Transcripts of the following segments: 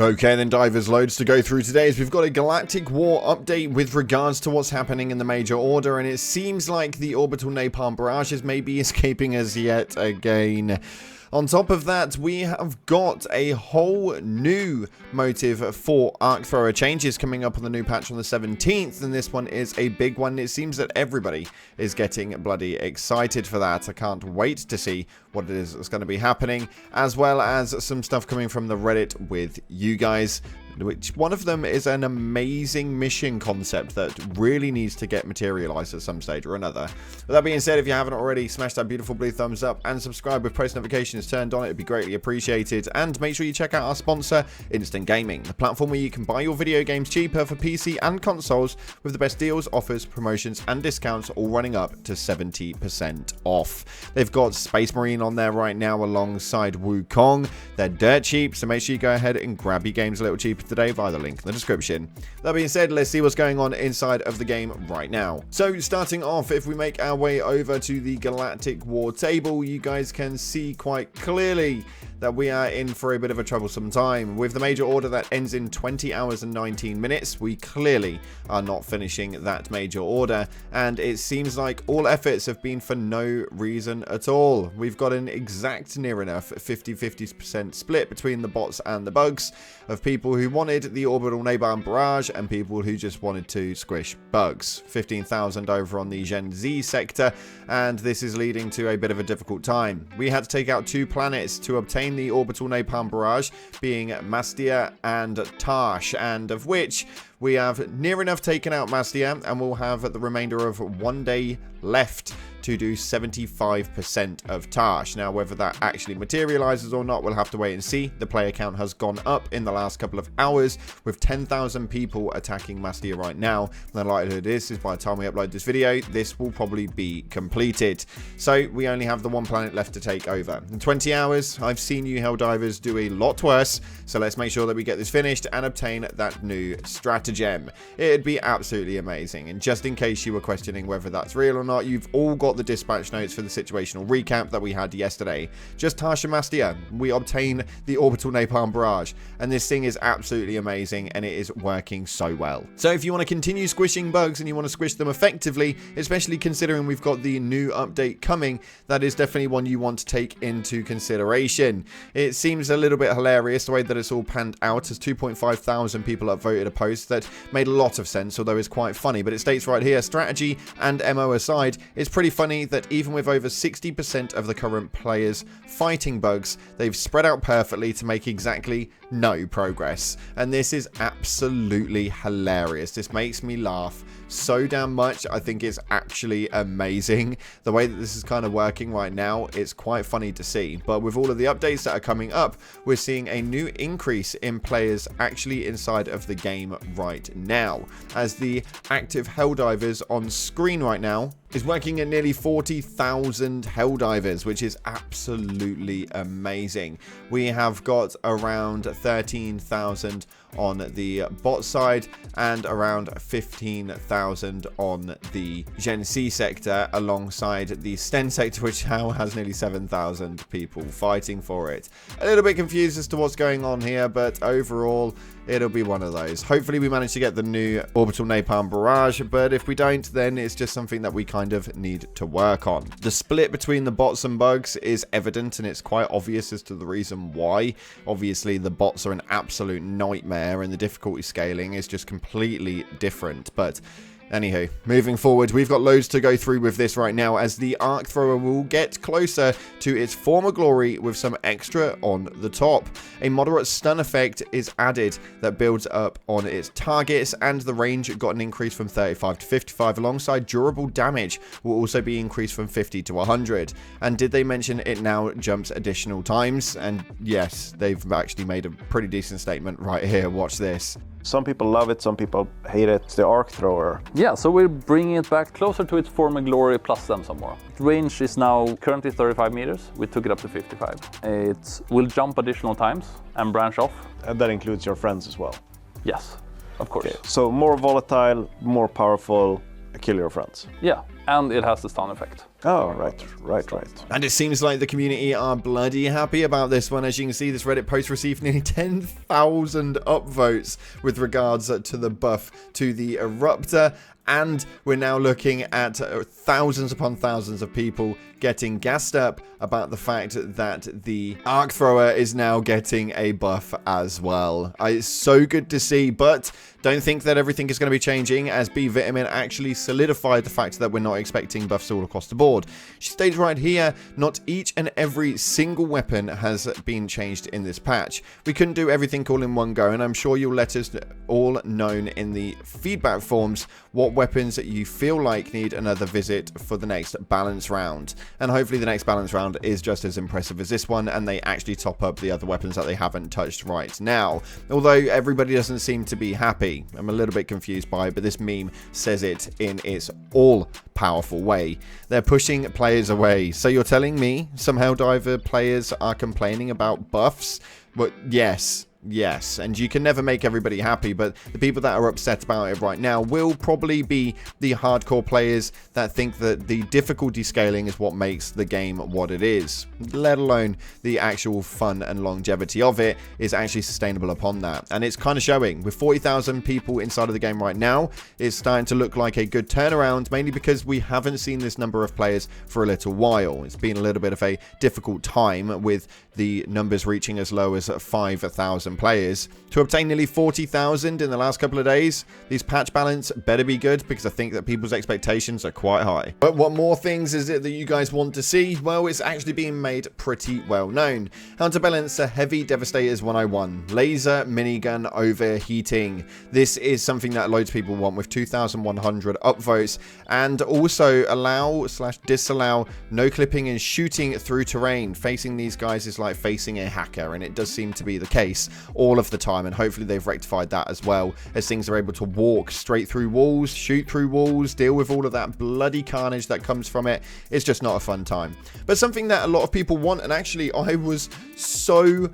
Okay then divers, loads to go through today as we've got a Galactic War update with regards to what's happening in the Major Order, and it seems like the orbital napalm barrages may be escaping us yet again. On top of that, we have got a whole new motive for Arc Thrower changes coming up on the new patch on the 17th, and this one is a big one. It seems that everybody is getting bloody excited for that. I can't wait to see what it is that's going to be happening, as well as some stuff coming from the Reddit with you guys, which one of them is an amazing mission concept that really needs to get materialized at some stage or another. With that being said, if you haven't already, smash that beautiful blue thumbs up and subscribe with post notifications turned on. It'd be greatly appreciated. And make sure you check out our sponsor, Instant Gaming, the platform where you can buy your video games cheaper for PC and consoles with the best deals, offers, promotions and discounts, all running up to 70% off. They've got Space Marine on there right now alongside Wukong. They're dirt cheap, so make sure you go ahead and grab your games a little cheaper today via the link in the description. That being said, let's see what's going on inside of the game right now. So starting off, if we make our way over to the Galactic War table, you guys can see quite clearly that we are in for a bit of a troublesome time. With the Major Order that ends in 20 hours and 19 minutes, we clearly are not finishing that Major Order, and it seems like all efforts have been for no reason at all. We've got an exact near enough 50-50% split between the bots and the bugs of people who wanted the orbital napalm barrage and people who just wanted to squish bugs. 15,000 over on the Gen Z sector, and this is leading to a bit of a difficult time. We had to take out 2 planets to obtain the orbital napalm barrage, being Mastia and Tarsh, and of which we have near enough taken out Mastia, and we'll have the remainder of 1 day left to do 75% of Tarsh. Now, whether that actually materializes or not, we'll have to wait and see. The player count has gone up in the last couple of hours, with 10,000 people attacking Mastia right now. The likelihood is by the time we upload this video, this will probably be completed. So we only have the 1 planet left to take over. In 20 hours, I've seen you Helldivers do a lot worse, so let's make sure that we get this finished and obtain that new stratagem. It'd be absolutely amazing. And just in case you were questioning whether that's real or not, you've all got the dispatch notes for the situational recap that we had yesterday. Just Tasha Mastia, we obtain the orbital napalm barrage, and this thing is absolutely amazing, and it is working so well. So if you want to continue squishing bugs and you want to squish them effectively, especially considering we've got the new update coming, that is definitely one you want to take into consideration. It seems a little bit hilarious the way that it's all panned out, as 2.5 thousand people have voted a post that made a lot of sense, although it's quite funny. But it states right here, strategy and MO aside, it's pretty funny that even with over 60% of the current players fighting bugs, they've spread out perfectly to make exactly no progress. And this is absolutely hilarious. This makes me laugh so damn much. I think it's actually amazing the way that this is kind of working right now. It's quite funny to see. But with all of the updates that are coming up, we're seeing a new increase in players actually inside of the game right now, as the active Helldivers on screen right now is working at nearly 40,000 Helldivers, which is absolutely amazing. We have got around 13,000 on the bot side and around 15,000 on the Gen C sector, alongside the Sten sector, which now has nearly 7,000 people fighting for it. A little bit confused as to what's going on here, but overall it'll be one of those. Hopefully we manage to get the new orbital napalm barrage, but if we don't, then it's just something that we kind of need to work on. The split between the bots and bugs is evident, and it's quite obvious as to the reason why. Obviously the bots are an absolute nightmare, and the difficulty scaling is just completely different. But anywho, moving forward, we've got loads to go through with this right now, as the Arc Thrower will get closer to its former glory with some extra on the top. A moderate stun effect is added that builds up on its targets, and the range got an increase from 35 to 55, alongside durable damage will also be increased from 50 to 100. And did they mention it now jumps additional times? And yes, they've actually made a pretty decent statement right here. Watch this. Some people love it, some people hate it. It's the Arc Thrower. Yeah, so we're bringing it back closer to its former glory, plus then some more. Range is now currently 35 meters. We took it up to 55. It will jump additional times and branch off. And that includes your friends as well? Yes, of course. Okay. So more volatile, more powerful, kill your friends. Yeah, and it has the stun effect. Oh, right. And it seems like the community are bloody happy about this one. As you can see, this Reddit post received nearly 10,000 upvotes with regards to the buff to the Eruptor. And we're now looking at thousands upon thousands of people getting gassed up about the fact that the Arc Thrower is now getting a buff as well. It's so good to see, but don't think that everything is going to be changing, as B Vitamin actually solidified the fact that we're not expecting buffs all across the board. She states right here, not each and every single weapon has been changed in this patch. We couldn't do everything all in one go, and I'm sure you'll let us all know in the feedback forms what weapons you feel like need another visit for the next balance round. And hopefully the next balance round is just as impressive as this one, and they actually top up the other weapons that they haven't touched right now. Although everybody doesn't seem to be happy. I'm a little bit confused by it, but this meme says it in its all-powerful way. They're pushing players away. So you're telling me some Helldiver players are complaining about buffs? But yes, and you can never make everybody happy, but the people that are upset about it right now will probably be the hardcore players that think that the difficulty scaling is what makes the game what it is, let alone the actual fun and longevity of it is actually sustainable upon that. And it's kind of showing. With 40,000 people inside of the game right now, it's starting to look like a good turnaround, mainly because we haven't seen this number of players for a little while. It's been a little bit of a difficult time with the numbers reaching as low as 5,000 players. To obtain nearly 40,000 in the last couple of days, these patch balance better be good, because I think that people's expectations are quite high. But what more things is it that you guys want to see? Well, it's actually being made pretty well known. How to balance a Heavy Devastators 101. Laser minigun overheating. This is something that loads of people want, with 2,100 upvotes, and also allow/disallow no clipping and shooting through terrain. Facing these guys is like facing a hacker, and it does seem to be the case all of the time, and hopefully they've rectified that as well, as things are able to walk straight through walls, shoot through walls, deal with all of that bloody carnage that comes from it. It's just not a fun time. But something that a lot of people want, and actually I was so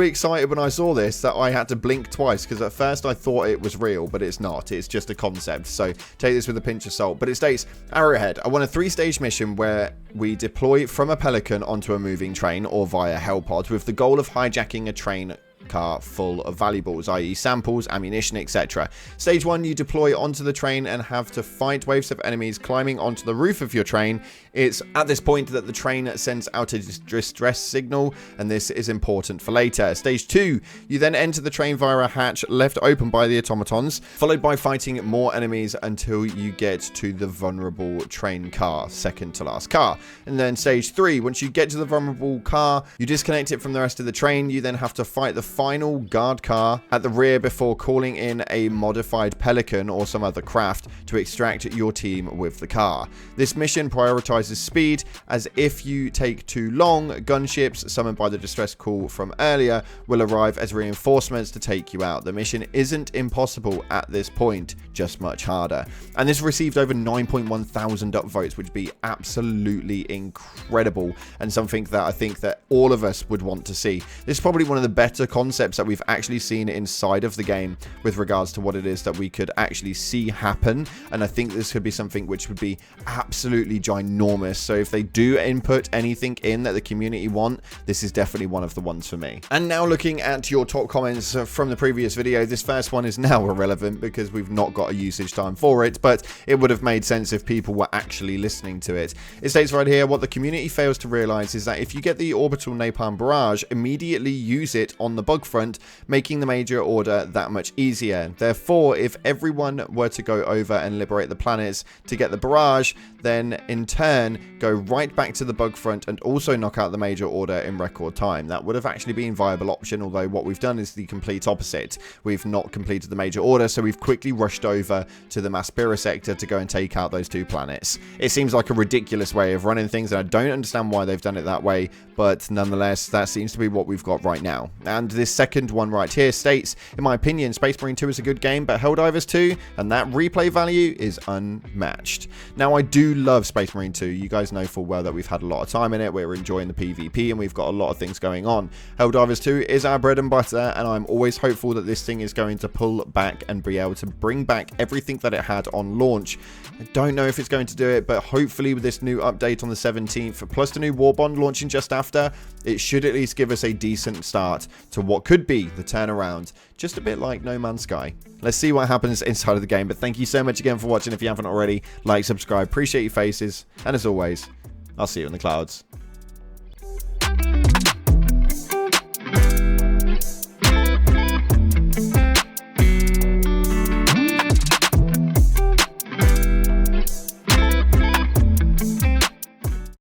excited when I saw this that I had to blink twice, because at first I thought it was real, but it's not. It's just a concept, so take this with a pinch of salt. But it states, Arrowhead, I want a 3-stage mission where we deploy from a Pelican onto a moving train or via Hellpod, with the goal of hijacking a train car full of valuables, i.e. samples, ammunition, etc. Stage 1, you deploy onto the train and have to fight waves of enemies climbing onto the roof of your train. It's at this point that the train sends out a distress signal, and this is important for later. Stage 2, you then enter the train via a hatch left open by the automatons, followed by fighting more enemies until you get to the vulnerable train car, second to last car. And then stage 3, once you get to the vulnerable car, you disconnect it from the rest of the train. You then have to fight the final guard car at the rear before calling in a modified Pelican or some other craft to extract your team with the car. This mission prioritizes speed, as if you take too long, gunships summoned by the distress call from earlier will arrive as reinforcements to take you out. The mission isn't impossible at this point, just much harder. And this received over 9.1 thousand upvotes, which would be absolutely incredible, and something that I think that all of us would want to see. This is probably one of the better concepts that we've actually seen inside of the game with regards to what it is that we could actually see happen, and I think this could be something which would be absolutely ginormous. So if they do input anything in that the community want, this is definitely one of the ones for me. And now looking at your top comments from the previous video, this first one is now irrelevant because we've not got a usage time for it, but it would have made sense if people were actually listening to it. It states right here, what the community fails to realize is that if you get the orbital napalm barrage, immediately use it on the bug front, making the major order that much easier. Therefore, if everyone were to go over and liberate the planets to get the barrage, then in turn go right back to the bug front and also knock out the major order in record time. That would have actually been a viable option, although what we've done is the complete opposite. We've not completed the major order, so we've quickly rushed over to the Maspira sector to go and take out those 2 planets. It seems like a ridiculous way of running things, and I don't understand why they've done it that way, but nonetheless, that seems to be what we've got right now. And this second one right here states, in my opinion, Space Marine 2 is a good game, but Helldivers 2 and that replay value is unmatched. Now, I do love Space Marine 2. You guys know full well that we've had a lot of time in it. We're enjoying the PvP and we've got a lot of things going on. Helldivers 2 is our bread and butter, and I'm always hopeful that this thing is going to pull back and be able to bring back everything that it had on launch. I don't know if it's going to do it, but hopefully with this new update on the 17th, plus the new War Bond launching just after, it should at least give us a decent start to what could be the turnaround, just a bit like No Man's Sky. Let's see what happens inside of the game, but thank you so much again for watching. If you haven't already, like, subscribe, appreciate your faces, and as always, I'll see you in the clouds.